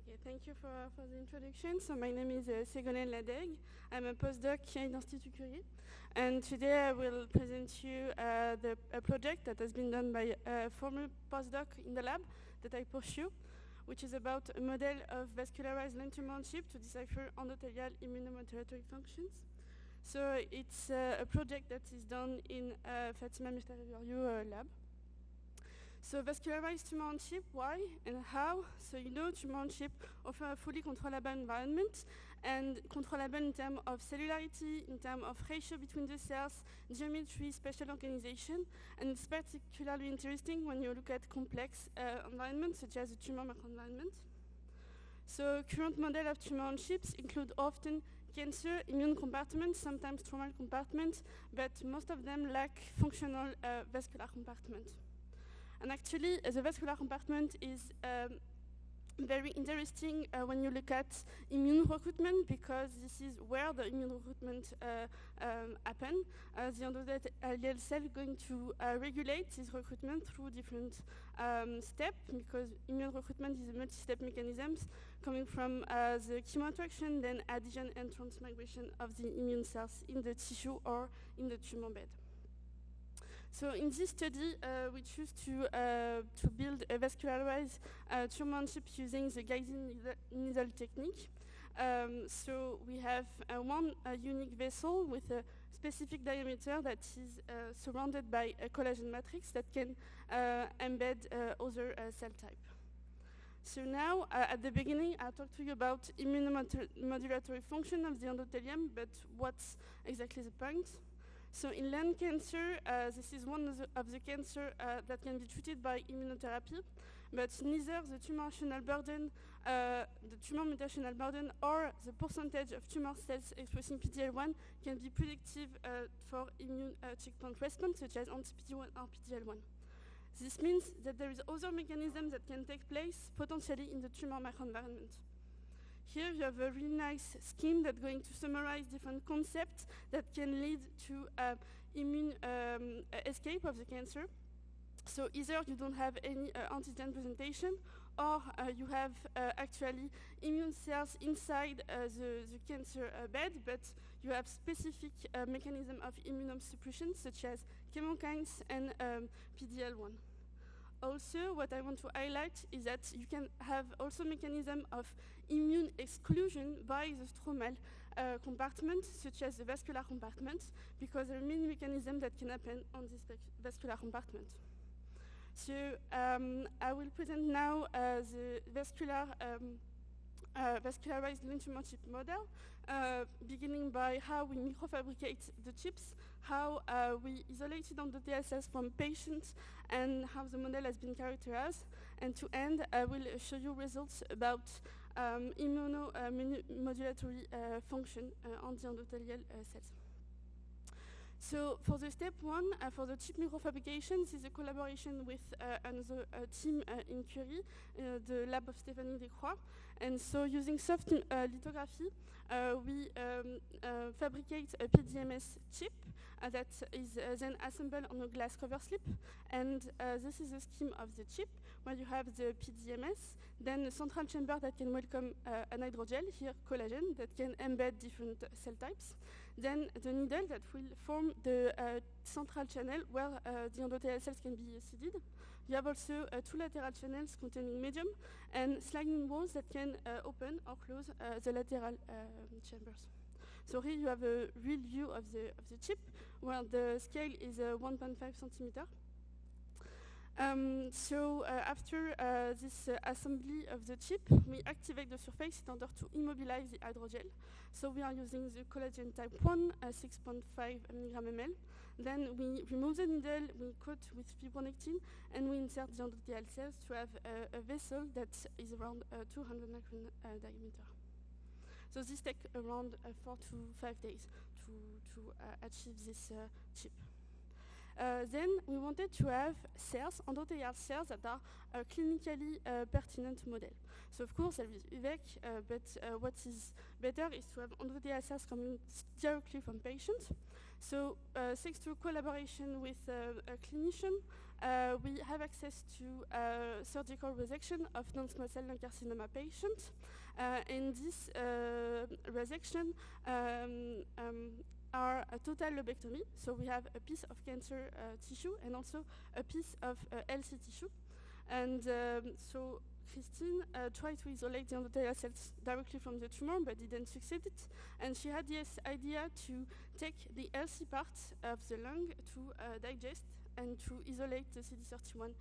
Okay, thank you for the introduction. So my name is Ségolène Ladeg. I'm a postdoc here in Institut Curie. And today I will present you a project that has been done by a former postdoc in the lab that I pursue, which is about a model of vascularized lung tumor on chip to decipher endothelial immunomodulatory functions. So it's a project that is done in Fatima Miftakhuriou lab. So vascularized tumor on chip, why and how? So you know tumor on chip offer a fully controllable environment and controllable in terms of cellularity, in terms of ratio between the cells, geometry, spatial organization, and it's particularly interesting when you look at complex environments such as the tumor microenvironment. So current model of tumor on chips include often cancer, immune compartments, sometimes stromal compartments, but most of them lack functional vascular compartment. And actually, the vascular compartment is very interesting when you look at immune recruitment, because this is where the immune recruitment happen. The endothelial cell is going to regulate this recruitment through different steps, because immune recruitment is a multi-step mechanism coming from the chemoattraction, then adhesion and transmigration of the immune cells in the tissue or in the tumor bed. So in this study, we choose to build a vascularized tumor on chip using the Geising needle technique. So we have one unique vessel with a specific diameter that is surrounded by a collagen matrix that can embed other cell type. So now, at the beginning, I'll talk to you about immunomodulatory function of the endothelium, but what's exactly the point? So in lung cancer, this is one of the cancer that can be treated by immunotherapy, but neither the tumor mutational burden, or the percentage of tumor cells expressing PD-L1 can be predictive for immune checkpoint response, such as anti-PD-1 or PD-L1. This means that there is other mechanisms that can take place potentially in the tumor microenvironment. Here you have a really nice scheme that's going to summarize different concepts that can lead to immune escape of the cancer. So either you don't have any antigen presentation, or you have actually immune cells inside the cancer bed, but you have specific mechanism of immunosuppression, such as chemokines and PD-L1. Also, what I want to highlight is that you can have also mechanism of immune exclusion by the stromal compartment, such as the vascular compartment, because there are many mechanisms that can happen on this vascular compartment. So I will present now the vascularized lung tumor chip model, beginning by how we microfabricate the chips, how we isolated endothelial cells from patients, and how the model has been characterized. And to end, I will show you results about immunomodulatory function on the endothelial cells. So for the step one, for the chip microfabrication, this is a collaboration with another team in Curie, the lab of Stéphanie Descroix. And so using soft lithography, we fabricate a PDMS chip that is then assembled on a glass cover slip. And this is the scheme of the chip, where you have the PDMS, then a central chamber that can welcome an hydrogel, here collagen, that can embed different cell types. Then the needle that will form the central channel where the endothelial cells can be seeded. You have also two lateral channels containing medium and sliding walls that can open or close the lateral chambers. So here you have a real view of the chip, where the scale is 1.5 centimeter. So after this assembly of the chip, we activate the surface in order to immobilize the hydrogel. So we are using the collagen type 1, 6.5 mg/ml. Then we remove the needle, we coat with fibronectin, and we insert the endothelial cells to have a vessel that is around 200 micron diameter. So this takes around 4 to 5 days to achieve this chip. Then we wanted to have cells, endothelial cells, that are a clinically pertinent model. So of course there is UVEC, but what is better is to have endothelial cells coming directly from patients. So thanks to collaboration with a clinician, we have access to surgical resection of non-small cell lung carcinoma patients. In this resection are a total lobectomy, so we have a piece of cancer tissue and also a piece of healthy tissue. And so Christine tried to isolate the endothelial cells directly from the tumor, but didn't succeed it. And she had this idea to take the healthy parts of the lung to digest and to isolate the CD31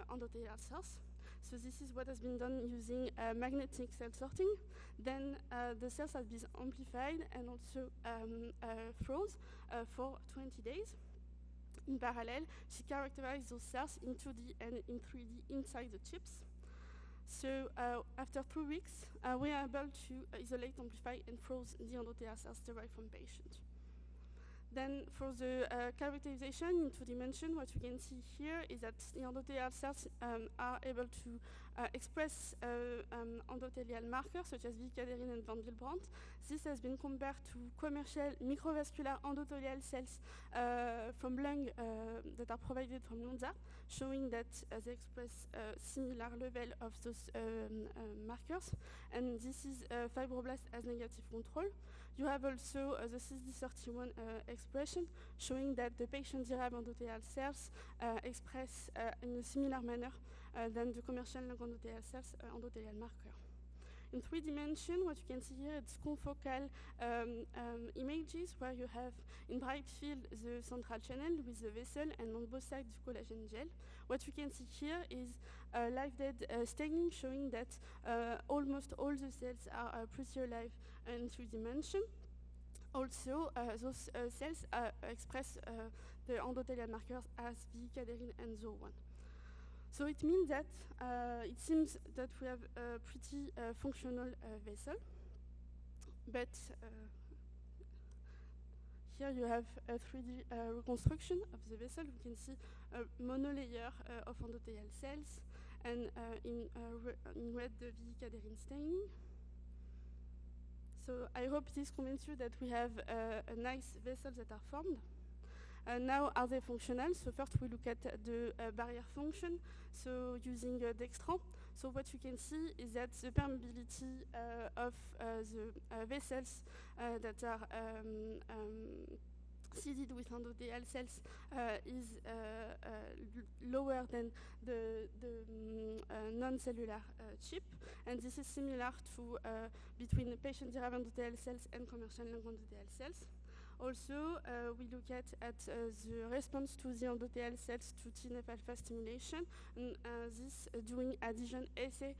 endothelial cells. So this is what has been done using magnetic cell sorting. Then the cells have been amplified and also froze for 20 days. In parallel, she characterized those cells in 2D and in 3D inside the chips. So after 2 weeks, we are able to isolate, amplify, and froze the endothelial cells derived from patients. Then for the characterization in 2 dimensions, what you can see here is that the endothelial cells are able to express endothelial markers such as V-cadherin and Van Willebrand. This has been compared to commercial microvascular endothelial cells from lung that are provided from Lonza, showing that they express a similar level of those markers. And this is fibroblast as negative control. You have also the CD31 expression, showing that the patient-derived endothelial cells express in a similar manner than the commercial lung endothelial cells endothelial marker. In 3 dimensions, what you can see here is confocal images where you have in bright field the central channel with the vessel and on both sides the collagen gel. What you can see here is live dead staining, showing that almost all the cells are pretty alive in 3 dimensions. Also, those cells express the endothelial markers as V-cadherin and ZO1. So it means that it seems that we have a pretty functional vessel, but here you have a 3D reconstruction of the vessel. You can see a monolayer of endothelial cells, and in red the V-cadherin staining. So I hope this convinces you that we have a nice vessels that are formed. Now, are they functional? So first we look at the barrier function, so using Dextran. So what you can see is that the permeability of the vessels that are seeded with endothelial cells is lower than the non-cellular chip, and this is similar to between patient-derived endothelial cells and commercial lung endothelial cells. Also, we look at the response to the endothelial cells to TNF-alpha stimulation, and this doing adhesion assay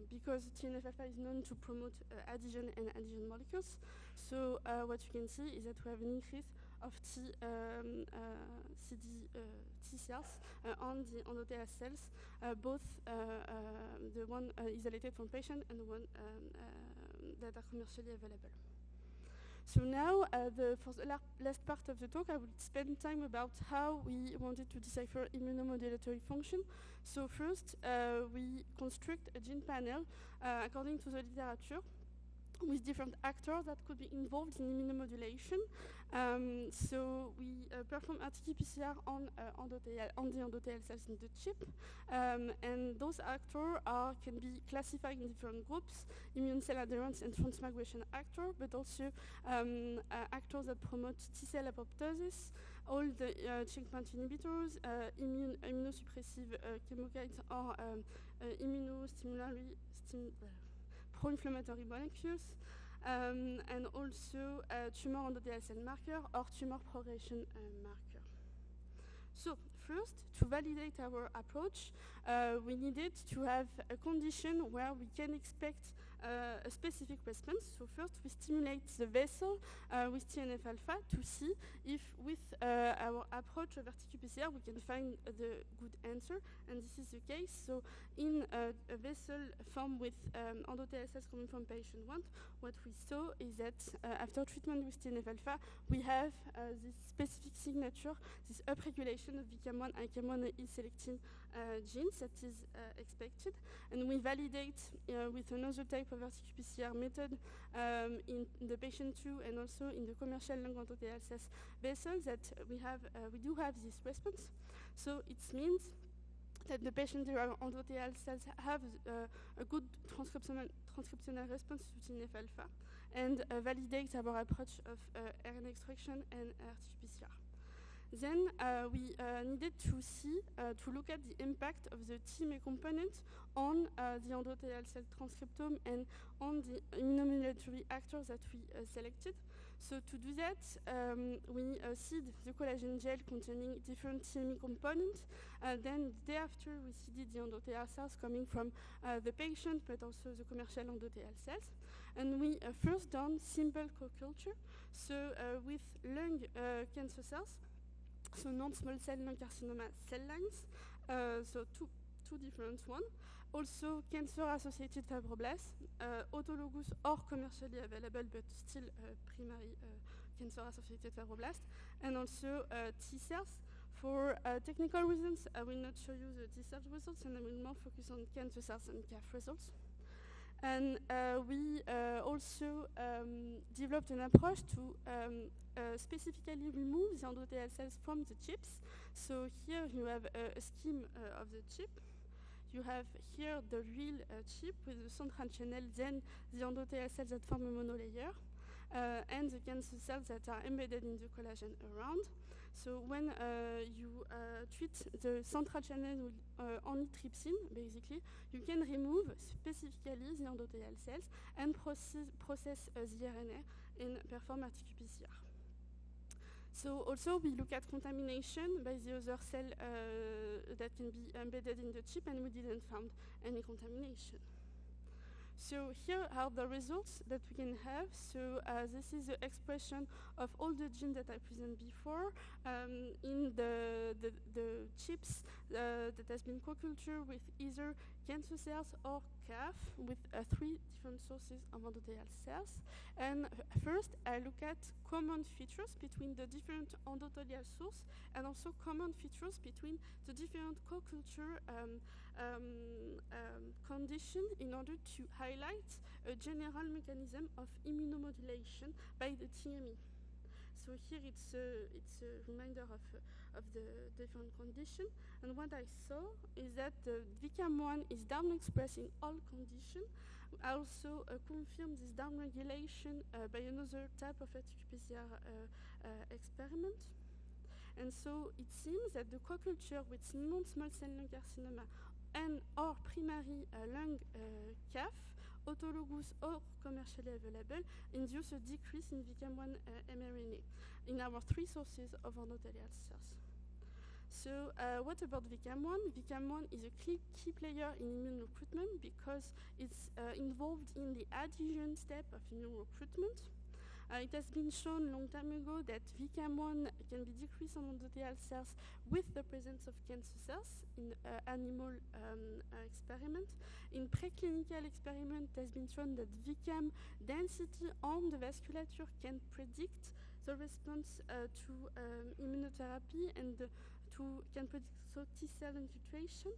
because TNF-alpha is known to promote adhesion and adhesion molecules. So what you can see is that we have an increase of T cells on the endothelial cells, both the one isolated from patient and the one that are commercially available. So now, for the last part of the talk, I will spend time about how we wanted to decipher immunomodulatory function. So first, we construct a gene panel according to the literature with different actors that could be involved in immunomodulation. So we perform RT-PCR on the endothelial cells in the chip, and those actors can be classified in different groups: immune cell adherence and transmigration actor, but also actors that promote T-cell apoptosis, all the checkpoint inhibitors, immunosuppressive chemokines, or immunostimulatory pro-inflammatory molecules, and also tumor endothelial cell marker or tumor progression marker. So first, to validate our approach, we needed to have a condition where we can expect a specific response. So first, we stimulate the vessel with TNF-alpha to see if with our approach of RT-qPCR we can find the good answer, and this is the case. So in a vessel formed with endothelial cells coming from patient 1, what we saw is that after treatment with TNF-alpha, we have this specific signature, this upregulation of VCAM1 and CAM1 E-selectin genes that is expected, and we validate with another type of RT-qPCR method in the patient 2 and also in the commercial lung endothelial cells vessels that we do have this response. So it means that the patient-derived endothelial cells have a good transcriptional response to TNF-alpha and validates our approach of RNA extraction and RT-qPCR. Then we needed to see, to look at the impact of the TMA component on the endothelial cell transcriptome and on the immunomodulatory actors that we selected. So to do that, we seed the collagen gel containing different TME components. Then the day after, we seeded the endothelial cells coming from the patient, but also the commercial endothelial cells. And we first done simple co-culture, so with lung cancer cells, so non-small cell lung carcinoma cell lines, so two different ones. Also cancer-associated fibroblasts, autologous or commercially available, but still primary cancer-associated fibroblasts, and also T cells. For technical reasons, I will not show you the T cell results, and I will more focus on cancer cells and CAF results. And we also developed an approach to specifically remove the endothelial cells from the chips. So here you have a scheme of the chip. You have here the real chip with the central channel, then the endothelial cells that form a monolayer, and the cancer cells that are embedded in the collagen around. So when you treat the central channel with only trypsin, basically, you can remove specifically the endothelial cells and process the RNA and perform RT-qPCR. So also we look at contamination by the other cell that can be embedded in the chip, and we didn't find any contamination. So here are the results that we can have. So this is the expression of all the genes that I presented before in the chips that has been co-cultured with either cancer cells or CAF with 3 different sources of endothelial cells. And first, I look at common features between the different endothelial sources and also common features between the different co-culture conditions in order to highlight a general mechanism of immunomodulation by the TME. So here it's a reminder of the different conditions. And what I saw is that the VCAM1 is down-expressed in all conditions. I also confirmed this downregulation by another type of RT-qPCR experiment. And so it seems that the co-culture with non-small cell lung carcinoma and or primary lung CAF, autologous or commercially available, induce a decrease in VCAM1 mRNA in our 3 sources of endothelial cells. So what about VCAM1? VCAM1 is a key player in immune recruitment because it's involved in the adhesion step of immune recruitment. It has been shown a long time ago that VCAM1 can be decreased on endothelial cells with the presence of cancer cells in animal experiment. In preclinical experiment, it has been shown that VCAM density on the vasculature can predict the response to immunotherapy and can predict T-cell infiltration.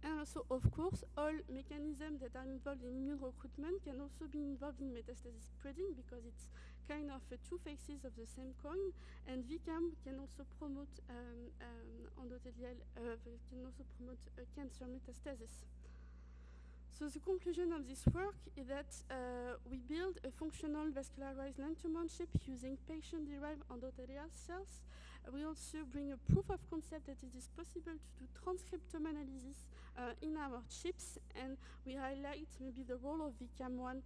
And also, of course, all mechanisms that are involved in immune recruitment can also be involved in metastasis spreading because it's kind of 2 faces of the same coin. And VCAM can also promote cancer metastasis. So the conclusion of this work is that we build a functional vascularized lung tumor chip using patient-derived endothelial cells. We also bring a proof of concept that it is possible to do transcriptome analysis in our chips, and we highlight maybe the role of VCAM1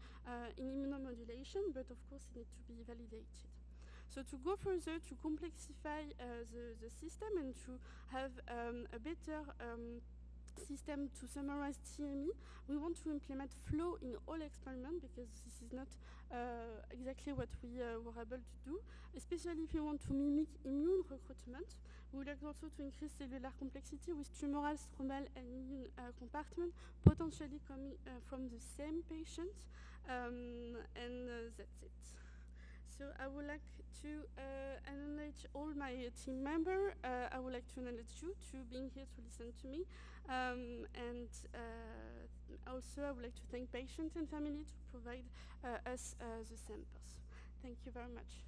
in immunomodulation, but of course it needs to be validated. So to go further, to complexify the system and to have a better system to summarize TME, we want to implement flow in all experiments because this is not exactly what we were able to do, especially if we want to mimic immune recruitment. We would like also to increase cellular complexity with tumoral, stromal, and immune compartment, potentially coming from the same patient, and that's it. So I would like to acknowledge all my team members. I would like to acknowledge you to being here to listen to me. And also I would like to thank patients and family to provide us the samples. Thank you very much.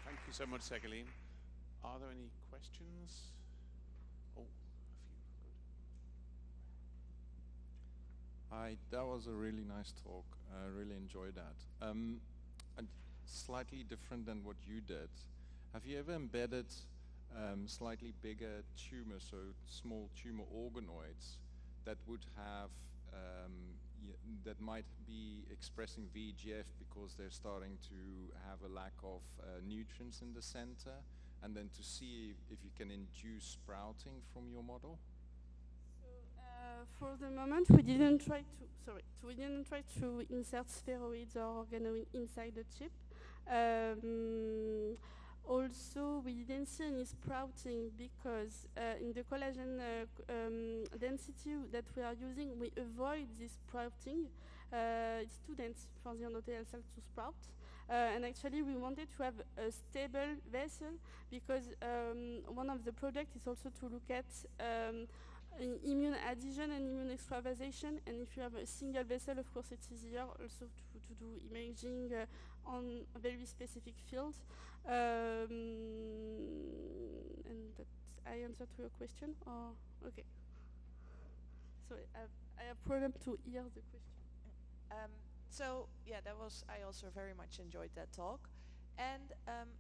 Thank you so much, Ségolène. Are there any questions? Oh, a few. Good. Hi, that was a really nice talk. I really enjoyed that. And slightly different than what you did. Have you ever embedded slightly bigger tumors, so small tumor organoids that would have that might be expressing VEGF because they're starting to have a lack of nutrients in the center, and then to see if you can induce sprouting from your model? For the moment, we didn't try to insert spheroids or organoids inside the chip. Also, we didn't see any sprouting because in the collagen density that we are using, we avoid this sprouting. It's too dense for the endothelial cell to sprout. And actually, we wanted to have a stable vessel because one of the projects is also to look at immune adhesion and immune extravasation. And if you have a single vessel, of course, it's easier also to do imaging on a very specific field. And that I answered to your question? Or okay. Sorry, I have problem to hear the question. So yeah, that was. I also very much enjoyed that talk, and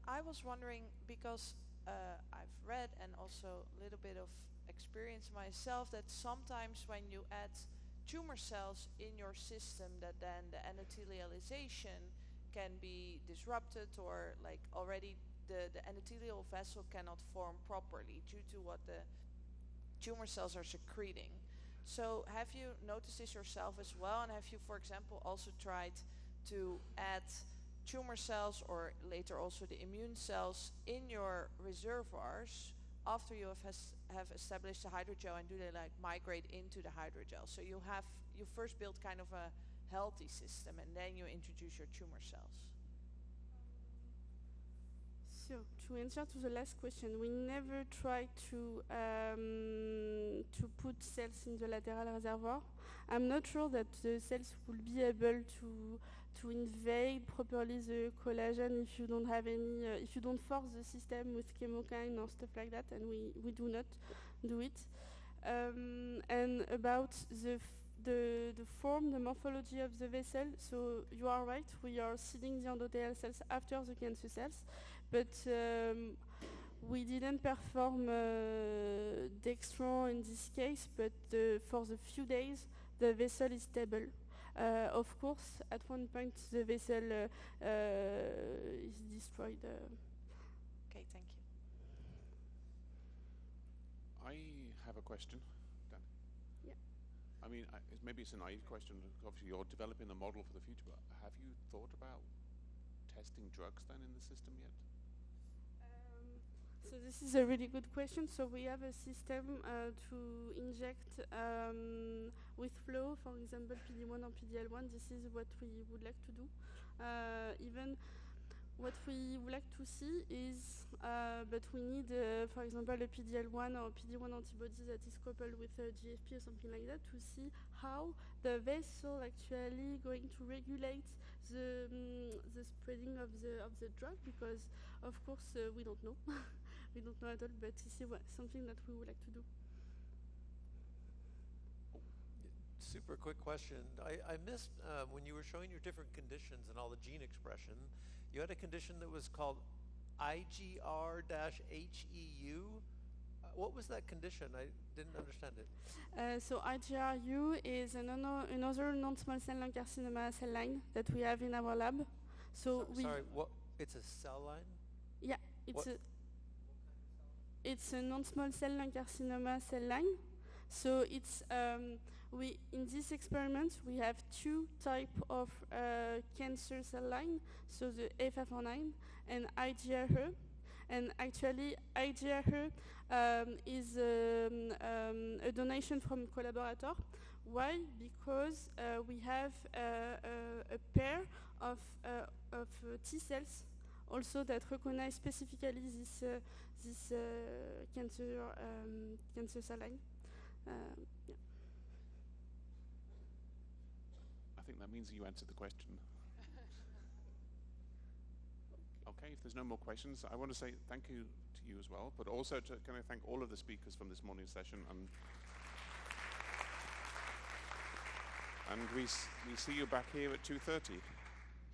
I was wondering because I've read and also a little bit of experience myself that sometimes when you add tumor cells in your system, that then the endothelialization can be disrupted, or like already the endothelial vessel cannot form properly due to what the tumor cells are secreting. So have you noticed this yourself as well, and have you, for example, also tried to add tumor cells or later also the immune cells in your reservoirs after you have established the hydrogel, and do they like migrate into the hydrogel? So you first build kind of a healthy system and then you introduce your tumor cells. So to answer to the last question, we never try to put cells in the lateral reservoir. I'm not sure that the cells will be able to invade properly the collagen if you don't have any, if you don't force the system with chemokine or stuff like that, and we do not do it. And about the form, the morphology of the vessel, so you are right, we are seeding the endothelial cells after the cancer cells, but we didn't perform dextron in this case, but for the few days the vessel is stable. Of course, at one point the vessel is destroyed. Okay, thank you. I have a question, Dan. Yeah. I mean, maybe it's a naive question. Obviously, you're developing the model for the future, but have you thought about testing drugs then in the system yet? So this is a really good question. So we have a system to inject with flow, for example, PD-1 or PD-L1. This is what we would like to do. Even what we would like to see is, but we need, for example, a PD-L1 or PD-1 antibody that is coupled with a GFP or something like that to see how the vessel actually going to regulate the spreading of the drug, because of course we don't know. We don't know at all, but this is something that we would like to do. Super quick question. I missed when you were showing your different conditions and all the gene expression, you had a condition that was called IGR-HEU. What was that condition? I didn't understand it. So IGRU is another non-small cell lung carcinoma cell line that we have in our lab. Sorry, what? It's a cell line? Yeah, it's a non-small cell lung carcinoma cell line. So it's in this experiment we have two types of cancer cell line. So the FF9 and IGRE. And actually, IGRE is a donation from a collaborator Why? Because we have a pair of T cells also that recognize specifically this cancer cell line. Yeah. I think that means you answered the question. Okay, if there's no more questions, I want to say thank you to you as well, but also can I thank all of the speakers from this morning's session, and we see you back here at 2:30.